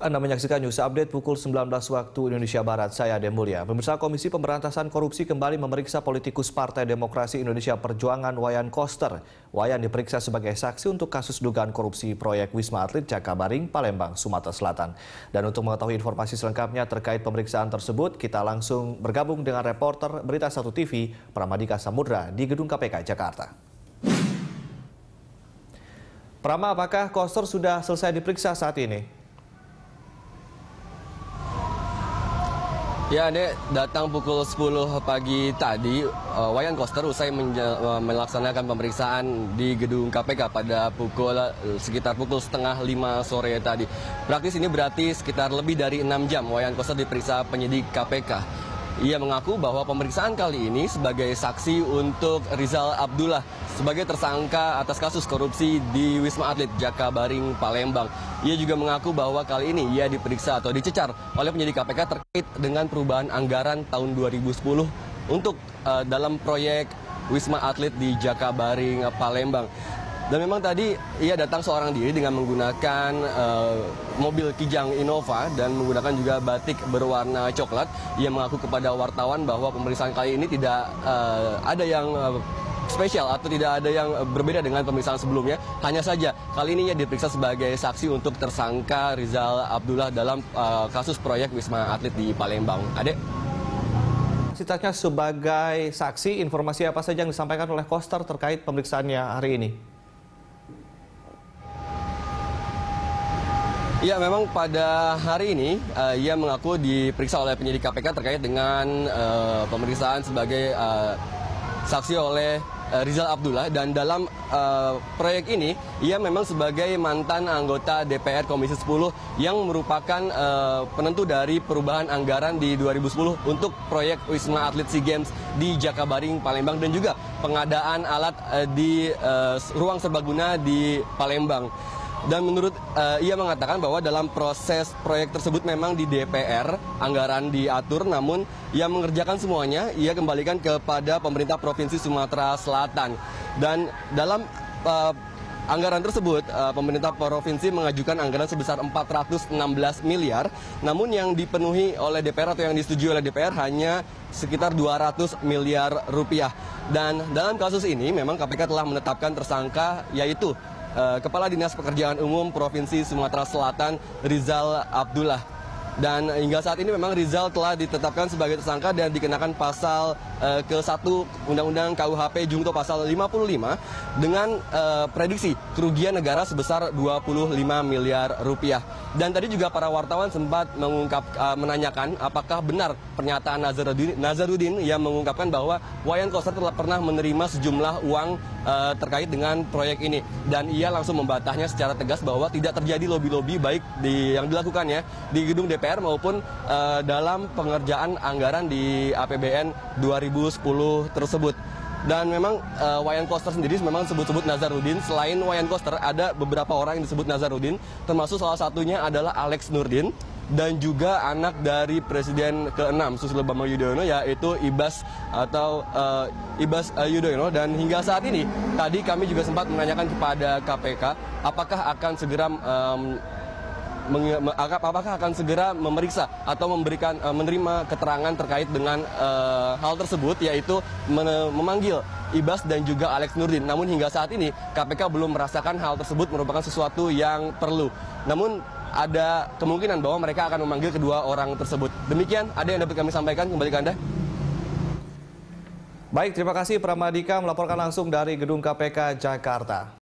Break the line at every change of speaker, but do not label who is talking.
Anda menyaksikan News Update pukul 19 waktu Indonesia Barat. Saya Ade Mulya. Pemirsa, Komisi Pemberantasan Korupsi kembali memeriksa politikus Partai Demokrasi Indonesia Perjuangan Wayan Koster. Wayan diperiksa sebagai saksi untuk kasus dugaan korupsi proyek Wisma Atlet Jakabaring, Palembang, Sumatera Selatan. Dan untuk mengetahui informasi selengkapnya terkait pemeriksaan tersebut, kita langsung bergabung dengan reporter Berita 1 TV, Pramadika Samudra di Gedung KPK Jakarta. Prama, apakah Koster sudah selesai diperiksa saat ini?
Ya, Dek, datang pukul 10 pagi tadi, Wayan Koster usai melaksanakan pemeriksaan di gedung KPK pada sekitar pukul setengah 5 sore tadi. Praktis ini berarti sekitar lebih dari 6 jam Wayan Koster diperiksa penyidik KPK. Ia mengaku bahwa pemeriksaan kali ini sebagai saksi untuk Rizal Abdullah sebagai tersangka atas kasus korupsi di Wisma Atlet Jakabaring, Palembang. Ia juga mengaku bahwa kali ini ia diperiksa atau dicecar oleh penyidik KPK terkait dengan perubahan anggaran tahun 2010 untuk dalam proyek Wisma Atlet di Jakabaring, Palembang. Dan memang tadi ia datang seorang diri dengan menggunakan mobil Kijang Innova dan menggunakan juga batik berwarna coklat. Ia mengaku kepada wartawan bahwa pemeriksaan kali ini tidak ada yang spesial atau tidak ada yang berbeda dengan pemeriksaan sebelumnya. Hanya saja kali ini ia diperiksa sebagai saksi untuk tersangka Rizal Abdullah dalam kasus proyek Wisma Atlet di Palembang. Adek?
Kapasitasnya sebagai saksi, informasi apa saja yang disampaikan oleh Koster terkait pemeriksaannya hari ini?
Ya, memang pada hari ini ia mengaku diperiksa oleh penyidik KPK terkait dengan pemeriksaan sebagai saksi oleh Rizal Abdullah, dan dalam proyek ini ia memang sebagai mantan anggota DPR Komisi 10 yang merupakan penentu dari perubahan anggaran di 2010 untuk proyek Wisma Atlet SEA Games di Jakabaring, Palembang, dan juga pengadaan alat di ruang serbaguna di Palembang. Dan menurut ia mengatakan bahwa dalam proses proyek tersebut memang di DPR anggaran diatur, namun ia mengerjakan semuanya, ia kembalikan kepada pemerintah Provinsi Sumatera Selatan. Dan dalam anggaran tersebut, pemerintah provinsi mengajukan anggaran sebesar 416 miliar, namun yang dipenuhi oleh DPR atau yang disetujui oleh DPR hanya sekitar 200 miliar rupiah. Dan dalam kasus ini memang KPK telah menetapkan tersangka, yaitu Kepala Dinas Pekerjaan Umum Provinsi Sumatera Selatan Rizal Abdullah. Dan hingga saat ini memang Rizal telah ditetapkan sebagai tersangka dan dikenakan pasal ke-1 Undang-Undang KUHP Jungto pasal 55 dengan prediksi kerugian negara sebesar 25 miliar rupiah. Dan tadi juga para wartawan sempat menanyakan apakah benar pernyataan Nazarudin yang mengungkapkan bahwa Wayan Koster telah pernah menerima sejumlah uang terkait dengan proyek ini. Dan ia langsung membantahnya secara tegas bahwa tidak terjadi lobby-lobby baik yang dilakukannya di gedung DPR maupun dalam pengerjaan anggaran di APBN 2010 tersebut. Dan memang Wayan Koster sendiri memang sebut-sebut Nazarudin. Selain Wayan Koster, ada beberapa orang yang disebut Nazarudin, termasuk salah satunya adalah Alex Nurdin dan juga anak dari Presiden ke-6 Susilo Bambang Yudhoyono, yaitu Ibas Yudhoyono. Dan hingga saat ini tadi kami juga sempat menanyakan kepada KPK apakah akan segera memeriksa atau menerima keterangan terkait dengan hal tersebut, yaitu memanggil Ibas dan juga Alex Nurdin. Namun hingga saat ini KPK belum merasakan hal tersebut merupakan sesuatu yang perlu. Namun ada kemungkinan bahwa mereka akan memanggil kedua orang tersebut. Demikian ada yang dapat kami sampaikan, kembali ke Anda.
Baik, terima kasih Pramadika melaporkan langsung dari Gedung KPK Jakarta.